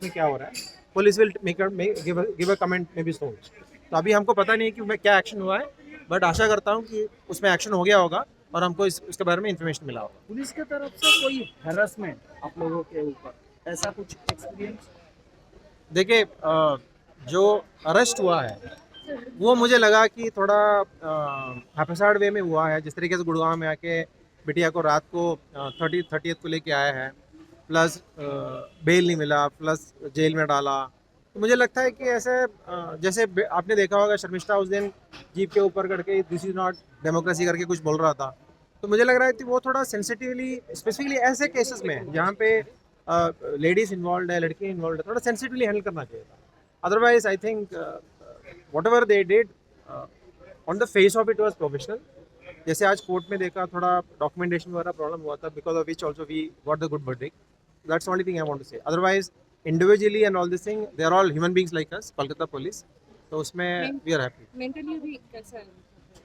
में क्या हो रहा है, police will give a comment may be सून। तो अभी हमको पता नहीं है कि मैं क्या एक्शन हुआ है, बट आशा करता हूँ कि उसमें एक्शन हो गया होगा और हमको उसके बारे में इन्फॉर्मेशन मिला होगा। पुलिस की तरफ से कोई हैरेसमेंट आप लोगों के ऊपर ऐसा कुछ एक्सपीरियंस? देखिए, जो अरेस्ट हुआ है वो मुझे लगा कि थोड़ा हाफसाड वे में हुआ है। जिस तरीके से गुड़गांव में आके बिटिया को रात को 30th को लेके आया है, प्लस बेल नहीं मिला, प्लस जेल में डाला। तो मुझे लगता है कि ऐसे जैसे आपने देखा होगा शर्मिष्ठा उस दिन जीप के ऊपर करके दिस इज नॉट डेमोक्रेसी करके कुछ बोल रहा था। तो मुझे लग रहा है कि वो थोड़ा सेंसिटिवली, स्पेसिफिकली ऐसे केसेस में जहाँ पे लेडीज इन्वॉल्व है, लड़की इन्वॉल्व है, थोड़ा सेंसिटिवली हैंडल करना चाहिए था। Otherwise I think whatever they did uh, on the face of it was professional। जैसे आज कोर्ट में देखा, थोड़ा डॉक्यूमेंटेशन वगैरह प्रॉब्लम हुआ था, because of which also we got the good verdict। That's only thing I want to say. Otherwise individually and all this thing they are all human beings like us, Kolkata police. तो उसमें we are happy. Mentally भी कैसा है?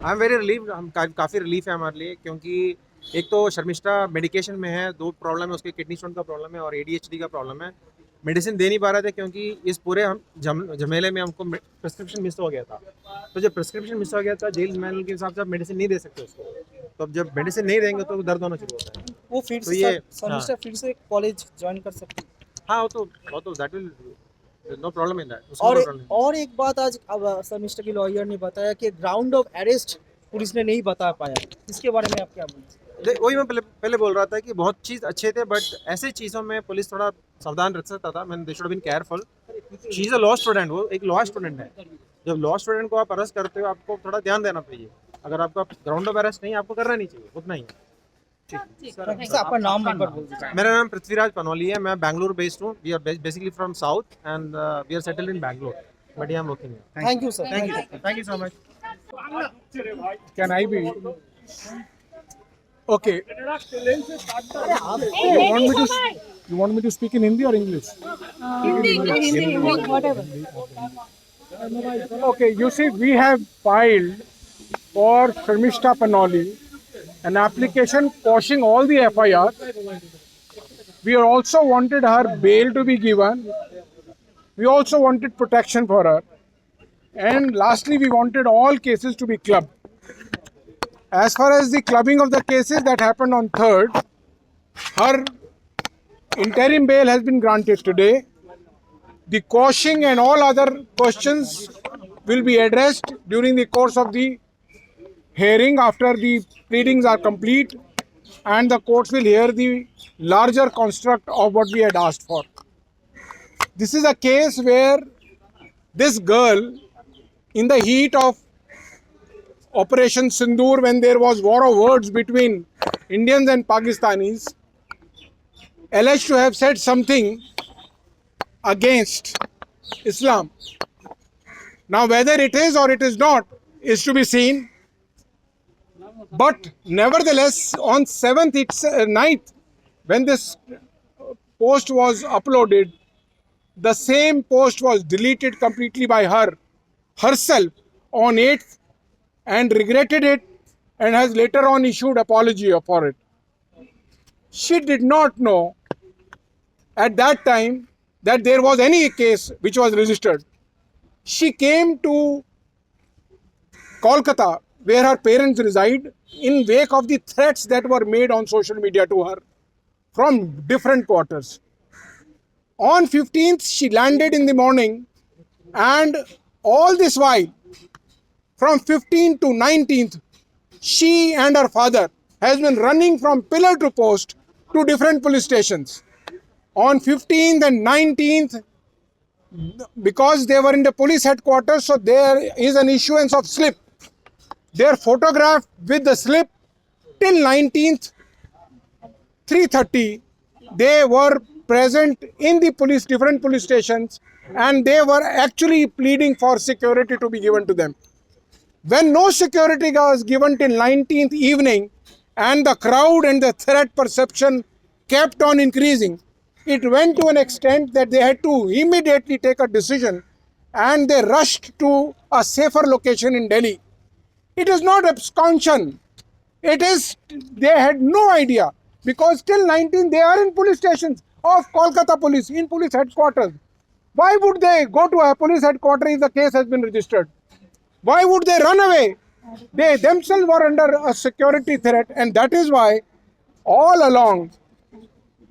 I am very relieve, हम काफ़ी relief है हमारे लिए, क्योंकि एक तो शर्मिष्ठा मेडिकेशन में है, दो प्रॉब्लम है उसके, किडनी स्टोन का प्रॉब्लम है और ADHD का प्रॉब्लम है। मेडिसिन दे नहीं पा रहे थे क्योंकि इस पूरे हम झमेले में हमको प्रिस्क्रिप्शन मिस हो गया था। तो जब प्रिस्क्रिप्शन मिस हो गया था, जेल मैनुअल के हिसाब से आप मेडिसिन नहीं दे सकते उसको। तो अब जब मेडिसिन नहीं देंगे तो दर्द होना शुरू होता है। वो फिर तो से ये शर्मिष्ठा फिर से कॉलेज ज्वाइन कर सकती है। हाँ, वो तो that will no problem in that. और एक बात आज अब शर्मिष्ठा की लॉयर ने बताया कि ग्राउंड ऑफ अरेस्ट पुलिस ने नहीं बता पाया। इसके बारे में आप क्या बोलते हैं? वही मैं पहले बोल रहा था कि बहुत चीज़ अच्छे थे, बट ऐसे चीज़ों में पुलिस थोड़ा सावधान रख सकता था। मैंने they should been careful. She is a law student, वो एक लॉ स्टूडेंट है। जब लॉ स्टूडेंट को आप अरेस्ट करते हो, आपको थोड़ा ध्यान देना चाहिए। अगर आपका ग्राउंड ऑफ अरेस्ट नहीं, आपको करना नहीं चाहिए, उतना ही। सर आपका नाम नंबर बोल दीजिए। मेरा नाम पृथ्वीराज पनोली है, मैं बैंगलोर बेस्ड हूँ। We are basically from south and we are settled in Bangalore, but I am working. Thank you sir. Thank you so much. Can I be? Okay. You want me to speak in Hindi or English? Hindi, whatever. Okay. You see, we have filed for Sharmishta Panoli an application quashing all the FIRs. We also wanted her bail to be given. We also wanted protection for her. And lastly, we wanted all cases to be clubbed. As far as the clubbing of the cases that happened on 3rd, her interim bail has been granted today. The quashing and all other questions will be addressed during the course of the hearing after the pleadings are complete, and the courts will hear the larger construct of what we had asked for. This is a case where this girl, in the heat of Operation Sindoor, when there was war of words between Indians and Pakistanis, alleged to have said something against Islam. Now, whether it is or it is not is to be seen. But nevertheless, on 9th, when this post was uploaded, the same post was deleted completely by her herself on 8th and regretted it and has later on issued apology for it. She did not know at that time that there was any case which was registered. She came to Kolkata, where her parents reside, in wake of the threats that were made on social media to her from different quarters. On 15th, she landed in the morning, and all this while, from 15th to 19th, she and her father has been running from pillar to post to different police stations. On 15th and 19th, because they were in the police headquarters, so there is an issuance of slip. They are photographed with the slip till 19th, 3:30. They were present in the different police stations, and they were actually pleading for security to be given to them. When no security was given till 19th evening, and the crowd and the threat perception kept on increasing, it went to an extent that they had to immediately take a decision, and they rushed to a safer location in Delhi. It is not absconsion. It is, they had no idea, because till 19 they are in police stations. of Kolkata police in police headquarters. Why would they go to a police headquarters if the case has been registered? Why would they run away? They themselves were under a security threat, and that is why all along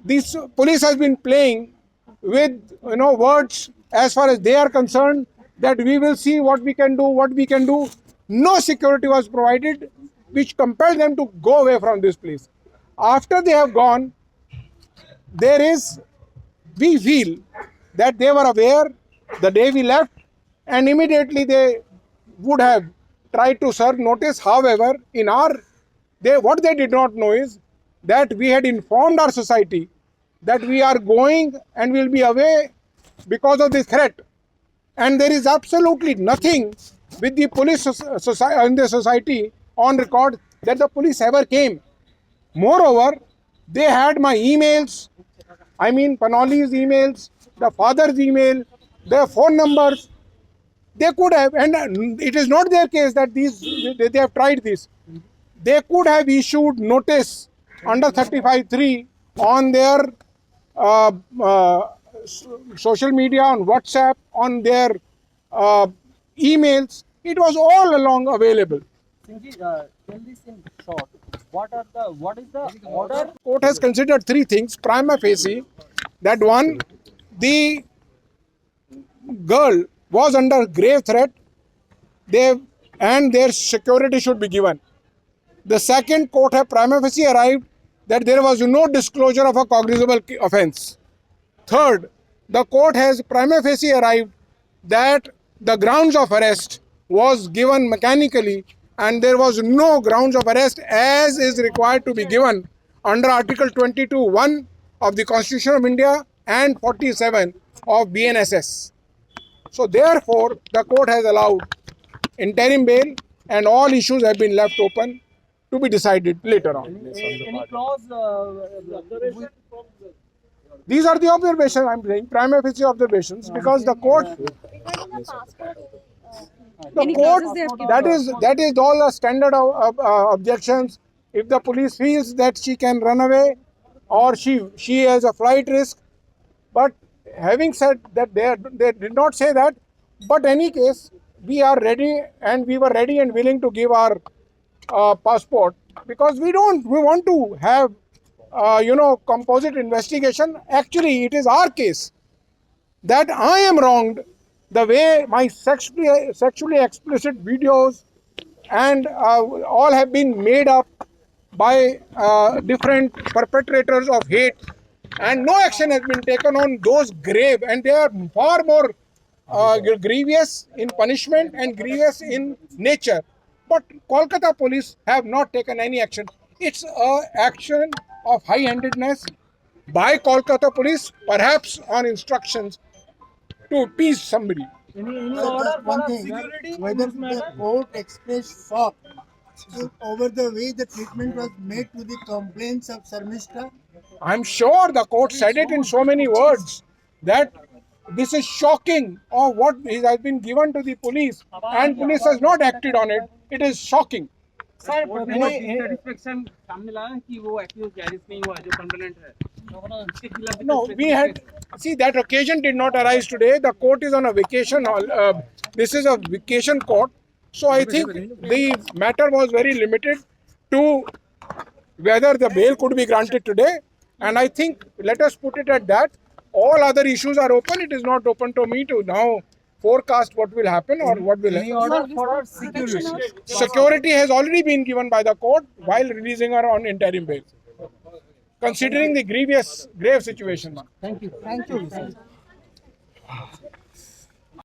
this police has been playing with words as far as they are concerned, that we will see what we can do. No security was provided, which compelled them to go away from this place. After they have gone, we feel that they were aware the day we left, and immediately they would have tried to serve notice. However, what they did not know is that we had informed our society that we are going and will be away because of this threat. And there is absolutely nothing with the police in the society on record that the police ever came. Moreover, they had my emails, Panoli's emails, the father's email, their phone numbers. They could have, and it is not their case that they have tried this. They could have issued notice under 35(3) on their social media, on WhatsApp, on their emails. It was all along available. Tell this in short. What is the order? Court has considered three things prima facie. That one, the girl was under grave threat, and their security should be given. The second, court have prima facie arrived that there was no disclosure of a cognizable offence. Third, the court has prima facie arrived that the grounds of arrest was given mechanically, and there was no grounds of arrest as is required to be given under Article 22(1) of the Constitution of India and 47 of BNSS. So therefore, the court has allowed interim bail, and all issues have been left open to be decided later on. Any clause? These are the observations I'm saying, prima facie observations, because the court, Any clauses they have given? that is all the standard objections. If the police feels that she can run away or she has a flight risk, but having said that, they did not say that. But any case, we are ready, and we were ready and willing to give our passport, because we want to have composite investigation. Actually, it is our case that I am wronged the way my sexually explicit videos and all have been made up by different perpetrators of hate, and no action has been taken on those grave, and they are far more grievous in punishment and grievous in nature. But Kolkata police have not taken any action. It's an action of high-handedness by Kolkata police, perhaps on instructions to appease somebody. Any order for One thing, security? whether the court expressed shock over the way the treatment was made to the complaints of Sharmishta. I'm sure the court said it in so many words that this is shocking of what has been given to the police, and police has not acted on it. It is shocking. Dissatisfaction सामने लाया कि वो accused arrest नहीं हुआ जो complaint है उसके खिलाफ भी No, we had, see, that occasion did not arise today. The court is on a vacation. This is a vacation court. So I think the matter was very limited to whether the bail could be granted today. And I think, let us put it at that. All other issues are open. It is not open to me to now forecast what will happen or what will Any happen. order for security? Security has already been given by the court while releasing her on interim bail, considering the grave situation. Thank you.